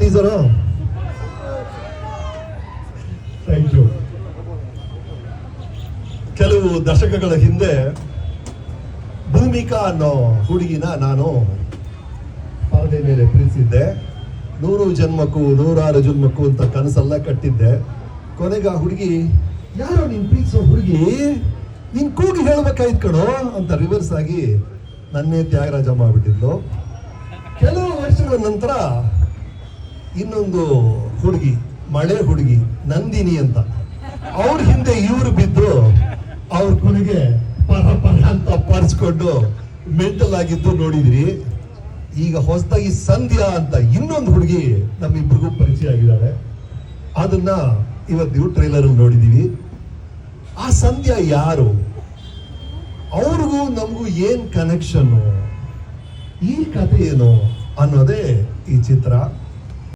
Teaser? Thank you. ಕೆಲವು ದಶಕಗಳ ಹಿಂದೆ ಭೂಮಿಕಾ ಅನ್ನೋ ಹುಡುಗಿನ ನಾನು ಪರದೆ ಮೇಲೆ ಪ್ರೀತಿಸಿದ್ದೆ. 100 ಜನ್ಮಕ್ಕೂ 106 ಜನ್ಮಕ್ಕೂ ಅಂತ ಕನಸೆಲ್ಲ ಕಟ್ಟಿದ್ದೆ. ಕೊನೆಗೆ ಆ ಹುಡುಗಿ, ಯಾರೋ ನೀನ್ ಪ್ರೀತಿಸೋ ಹುಡುಗಿ, ನೀನ್ ಕೂಗಿ ಹೇಳ್ಬೇಕಾಯ್ತು ಕಣೋ ಅಂತ ರಿವರ್ಸ್ ಆಗಿ ನನ್ನೇ ತ್ಯಾಗರಾಜ ಮಾಡ್ಬಿಟ್ಟಿದ್ಲು. ಕೆಲವು ವರ್ಷಗಳ ನಂತರ ಇನ್ನೊಂದು ಹುಡುಗಿ, ಮಳೆ ಹುಡುಗಿ ನಂದಿನಿ ಅಂತ, ಅವ್ರ ಹಿಂದೆ ಇವರು ಬಿದ್ದು ಅವ್ರ ಕೊನೆಗೆ ಪರ ಪರ ಅಂತ ಪಡಿಸ್ಕೊಂಡು ಮೆಂಟಲ್ ಆಗಿದ್ದು ನೋಡಿದ್ರಿ. ಈಗ ಹೊಸದಾಗಿ ಸಂಧ್ಯಾ ಅಂತ ಇನ್ನೊಂದು ಹುಡುಗಿ ನಮ್ಮಿಬ್ರಿಗೂ ಪರಿಚಯ ಆಗಿದ್ದಾಳೆ. ಅದನ್ನ ಇವತ್ತು ಟ್ರೈಲರ್ ನೋಡಿದೀವಿ. ಆ ಸಂಧ್ಯಾ ಯಾರು, ಅವ್ರಿಗೂ ನಮಗೂ ಏನ್ ಕನೆಕ್ಷನ್, ಈ ಕಥೆ ಏನು ಅನ್ನೋದೇ ಈ ಚಿತ್ರ.